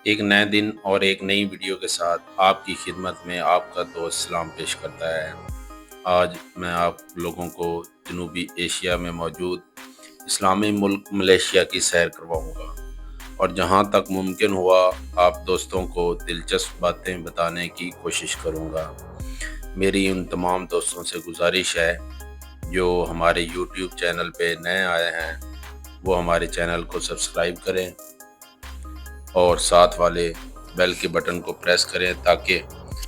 ایک نئے دن اور ایک نئی ویڈیو کے ساتھ آپ کی خدمت میں آپ کا دوست سلام پیش کرتا ہے۔ آج میں آپ لوگوں کو جنوبی ایشیا میں موجود اسلامی ملک ملیشیا کی سیر کرواؤں گا اور جہاں تک ممکن ہوا آپ دوستوں کو دلچسپ باتیں بتانے کی کوشش کروں گا۔ میری ان تمام دوستوں سے گزارش ہے جو ہمارے یوٹیوب چینل پہ نئے آئے ہیں وہ ہمارے چینل کو سبسکرائب کریں اور ساتھ والے بیل کے بٹن کو پریس کریں تاکہ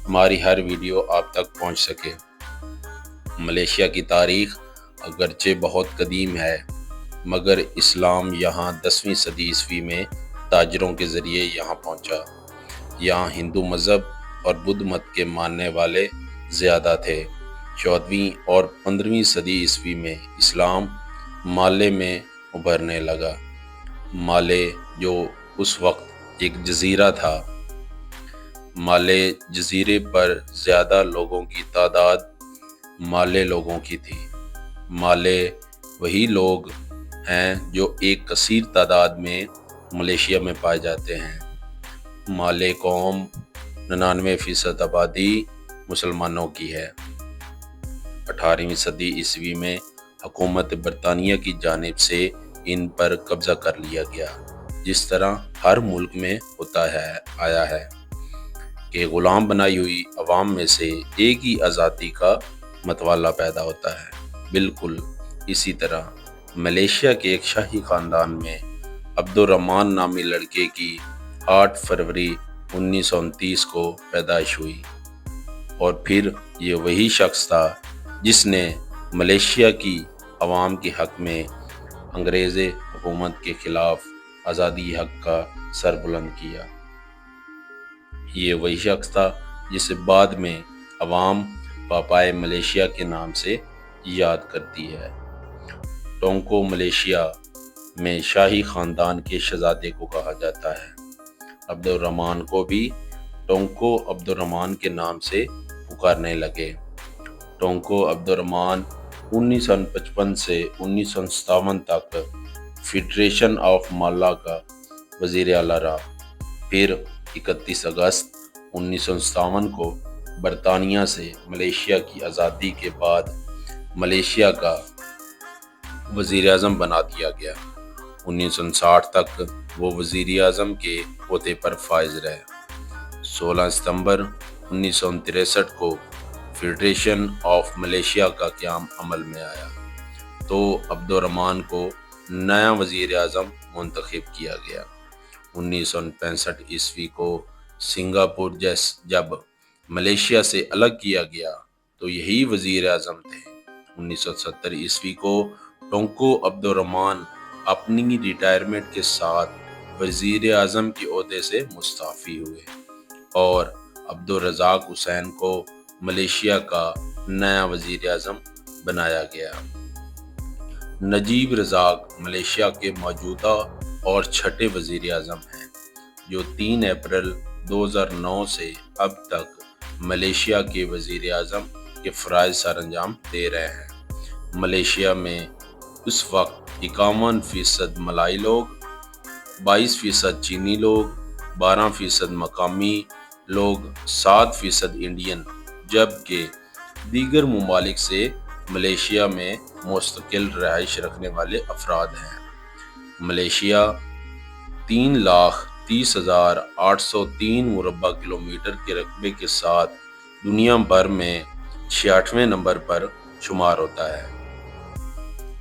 ہماری ہر ویڈیو آپ تک پہنچ سکے۔ ملیشیا کی تاریخ اگرچہ بہت قدیم ہے مگر اسلام یہاں 10ویں صدی عیسوی میں تاجروں کے ذریعے یہاں پہنچا۔ یہاں ہندو مذہب اور بدھ مت کے ماننے والے زیادہ تھے۔ 14ویں اور 15ویں صدی عیسوی میں اسلام مالے میں ابھرنے لگا۔ مالے جو اس وقت ایک جزیرہ تھا، مالے جزیرے پر زیادہ لوگوں کی تعداد مالے لوگوں کی تھی۔ مالے وہی لوگ ہیں جو ایک کثیر تعداد میں ملیشیا میں پائے جاتے ہیں۔ مالے قوم 99% آبادی مسلمانوں کی ہے۔ 18ویں صدی عیسوی میں حکومت برطانیہ کی جانب سے ان پر قبضہ کر لیا گیا، جس طرح ہر ملک میں ہوتا آیا ہے کہ غلام بنائی ہوئی عوام میں سے ایک ہی آزادی کا متوالہ پیدا ہوتا ہے۔ بالکل اسی طرح ملیشیا کے ایک شاہی خاندان میں عبد الرحمن نامی لڑکے کی 8 فروری 1929 کو پیدائش ہوئی اور پھر یہ وہی شخص تھا جس نے ملیشیا کی عوام کے حق میں انگریز حکومت کے خلاف آزادی حق کا سر بلند کیا۔ یہ وہی شخص تھا جسے بعد میں عوام پاپائے ملیشیا کے نام سے یاد کرتی ہے۔ ٹونکو ملیشیا میں شاہی خاندان کے شہزادے کو کہا جاتا ہے۔ عبد الرحمن کو بھی ٹونکو عبد الرحمن کے نام سے پکارنے لگے۔ ٹونکو عبد الرحمن 1955 سے 1957 تک فیڈریشن آف مالا کا وزیر اعلیٰ رہا۔ پھر 31 اگست 1957 کو برطانیہ سے ملیشیا کی آزادی کے بعد ملیشیا کا وزیر اعظم بنا دیا گیا۔ 1960 تک وہ وزیر اعظم کے عہدے پر فائز رہے۔ 16 ستمبر 1963 کو فیڈریشن آف ملیشیا کا قیام عمل میں آیا تو عبد الرحمن کو نیا وزیر اعظم منتخب کیا گیا۔ 1965 عیسوی کو سنگاپور جب ملیشیا سے الگ کیا گیا تو یہی وزیر اعظم تھے۔ 1970 عیسوی کو ٹونکو عبد الرحمن اپنی ریٹائرمنٹ کے ساتھ وزیر اعظم کے عہدے سے مستعفی ہوئے اور عبد الرزاق حسین کو ملیشیا کا نیا وزیر اعظم بنایا گیا۔ نجیب رزاق ملیشیا کے موجودہ اور چھٹے وزیر اعظم ہیں جو 3 اپریل 2009 سے اب تک ملیشیا کے وزیر اعظم کے فرائض سر انجام دے رہے ہیں۔ ملیشیا میں اس وقت 51% ملائی لوگ، 22% چینی لوگ، 12% مقامی لوگ، 7% انڈین، جبکہ دیگر ممالک سے ملیشیا میں مستقل رہائش رکھنے والے افراد ہیں۔ ملیشیا 3,30,803 مربع کلومیٹر کے رقبے کے ساتھ دنیا بھر میں 66ویں نمبر پر شمار ہوتا ہے،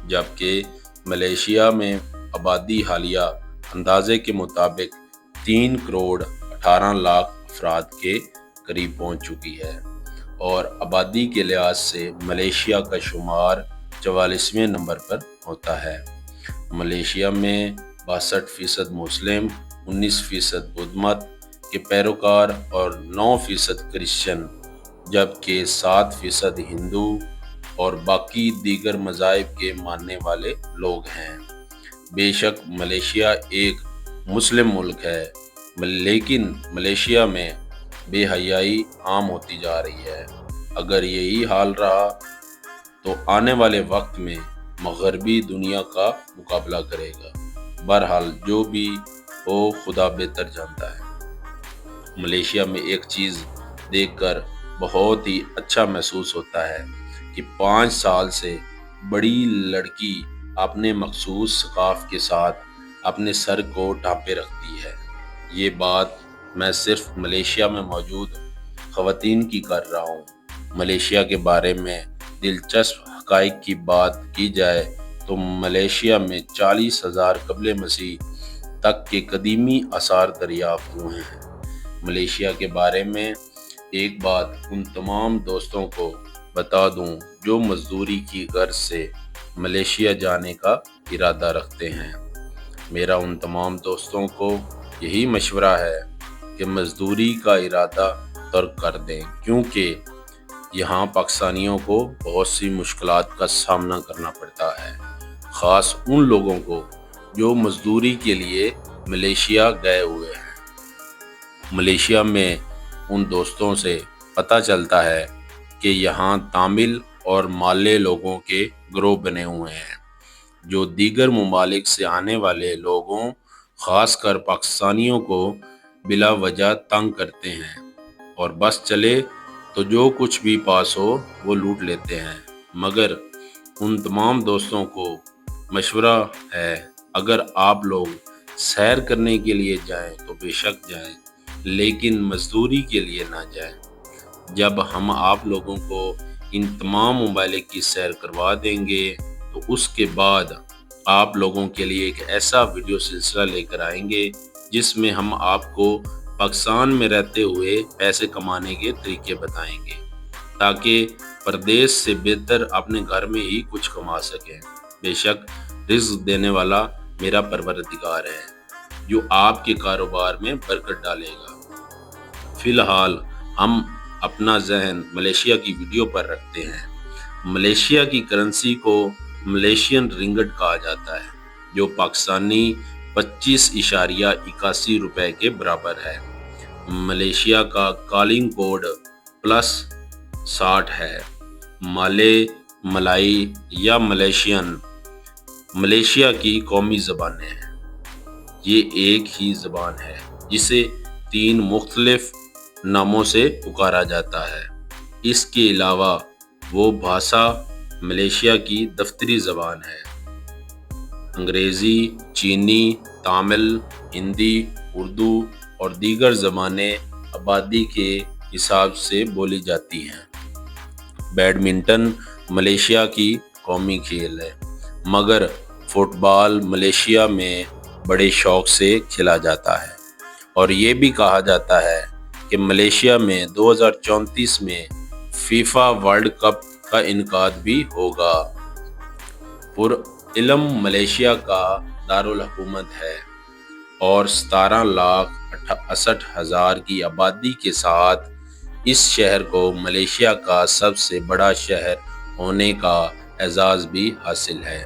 جبکہ ملیشیا میں آبادی حالیہ اندازے کے مطابق 3,18,00,000 افراد کے قریب پہنچ چکی ہے اور آبادی کے لحاظ سے ملیشیا کا شمار 44ویں نمبر پر ہوتا ہے۔ ملیشیا میں 62% مسلم، 19% بدھ مت کے پیروکار اور 9% کرسچن، جبکہ 7% ہندو اور باقی دیگر مذاہب کے ماننے والے لوگ ہیں۔ بے شک ملیشیا ایک مسلم ملک ہے لیکن ملیشیا میں بے حیائی عام ہوتی جا رہی ہے۔ اگر یہی حال رہا تو آنے والے وقت میں مغربی دنیا کا مقابلہ کرے گا۔ بہرحال جو بھی ہو خدا بہتر جانتا ہے۔ ملیشیا میں ایک چیز دیکھ کر بہت ہی اچھا محسوس ہوتا ہے کہ 5 سال سے بڑی لڑکی اپنے مخصوص سکارف کے ساتھ اپنے سر کو ڈھانپے رکھتی ہے۔ یہ بات میں صرف ملیشیا میں موجود خواتین کی کر رہا ہوں۔ ملیشیا کے بارے میں دلچسپ حقائق کی بات کی جائے تو ملیشیا میں 40,000 قبل مسیح تک کے قدیمی آثار دریافت ہوئے ہیں۔ ملیشیا کے بارے میں ایک بات ان تمام دوستوں کو بتا دوں جو مزدوری کی غرض سے ملیشیا جانے کا ارادہ رکھتے ہیں۔ میرا ان تمام دوستوں کو یہی مشورہ ہے کہ مزدوری کا ارادہ ترک کر دیں، کیونکہ یہاں پاکستانیوں کو بہت سی مشکلات کا سامنا کرنا پڑتا ہے، خاص ان لوگوں کو جو مزدوری کے لیے ملیشیا گئے ہوئے ہیں۔ ملیشیا میں ان دوستوں سے پتہ چلتا ہے کہ یہاں تامل اور مالے لوگوں کے گروہ بنے ہوئے ہیں جو دیگر ممالک سے آنے والے لوگوں، خاص کر پاکستانیوں کو بلا وجہ تنگ کرتے ہیں، اور بس چلے تو جو کچھ بھی پاس ہو وہ لوٹ لیتے ہیں۔ مگر ان تمام دوستوں کو مشورہ ہے، اگر آپ لوگ سیر کرنے کے لیے جائیں تو بے شک جائیں، لیکن مزدوری کے لیے نہ جائیں۔ جب ہم آپ لوگوں کو ان تمام ممالک کی سیر کروا دیں گے تو اس کے بعد آپ لوگوں کے لیے ایک ایسا ویڈیو سلسلہ لے کر آئیں گے جس میں ہم آپ کو پاکستان میں رہتے ہوئے پیسے کمانے کے طریقے بتائیں گے، تاکہ پردیس سے بہتر اپنے گھر میں ہی کچھ کما سکیں۔ بے شک رزق دینے والا میرا پروردگار ہے جو آپ کے کاروبار میں برکت ڈالے گا۔ فی الحال ہم اپنا ذہن ملیشیا کی ویڈیو پر رکھتے ہیں۔ ملیشیا کی کرنسی کو ملیشین رنگٹ کہا جاتا ہے، جو پاکستانی 25.81 روپے کے برابر ہے۔ ملیشیا کا کالنگ کوڈ +60 ہے۔ مالے، ملائی یا ملیشین ملیشیا کی قومی زبانیں ہیں۔ یہ ایک ہی زبان ہے جسے 3 مختلف ناموں سے پکارا جاتا ہے۔ اس کے علاوہ وہ بھاشا ملیشیا کی دفتری زبان ہے۔ انگریزی، چینی، تامل، ہندی، اردو اور دیگر زبانیں آبادی کے حساب سے بولی جاتی ہیں۔ بیڈمنٹن ملیشیا کی قومی کھیل ہے، مگر فٹ بال ملیشیا میں بڑے شوق سے کھیلا جاتا ہے، اور یہ بھی کہا جاتا ہے کہ ملیشیا میں 2034 میں فیفا ورلڈ کپ کا انعقاد بھی ہوگا۔ علم ملیشیا کا دارالحکومت ہے اور 17,68,000 کی آبادی کے ساتھ اس شہر کو ملیشیا کا سب سے بڑا شہر ہونے کا اعزاز بھی حاصل ہے۔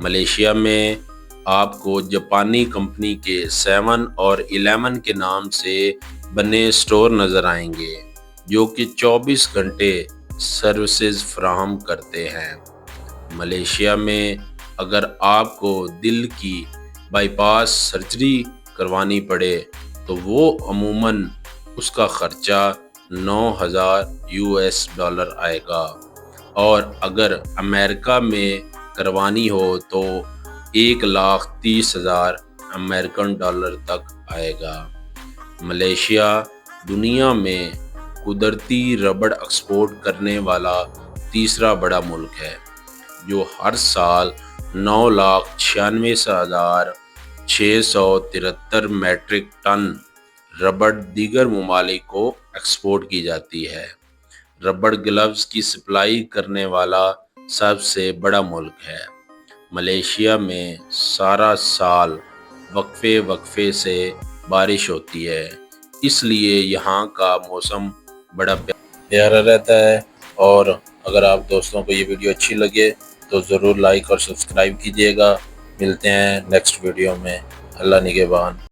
ملیشیا میں آپ کو جاپانی کمپنی کے 7 اور 11 کے نام سے بنے اسٹور نظر آئیں گے، جو کہ 24 گھنٹے سروسز فراہم کرتے ہیں۔ ملیشیا میں اگر آپ کو دل کی بائی پاس سرجری کروانی پڑے تو وہ عموماً اس کا خرچہ $9,000 آئے گا، اور اگر امریکہ میں کروانی ہو تو $1,30,000 امریکن تک آئے گا۔ ملیشیا دنیا میں قدرتی ربڑ ایکسپورٹ کرنے والا تیسرا بڑا ملک ہے، جو ہر سال 9,96,673 میٹرک ٹن ربڑ دیگر ممالک کو ایکسپورٹ کی جاتی ہے۔ ربڑ گلوز کی سپلائی کرنے والا سب سے بڑا ملک ہے۔ ملیشیا میں سارا سال وقفے سے بارش ہوتی ہے، اس لیے یہاں کا موسم بڑا پیارا رہتا ہے۔ اور اگر آپ دوستوں کو یہ ویڈیو اچھی لگے تو ضرور لائک اور سبسکرائب کیجیے گا۔ ملتے ہیں نیکسٹ ویڈیو میں۔ اللہ نگہبان۔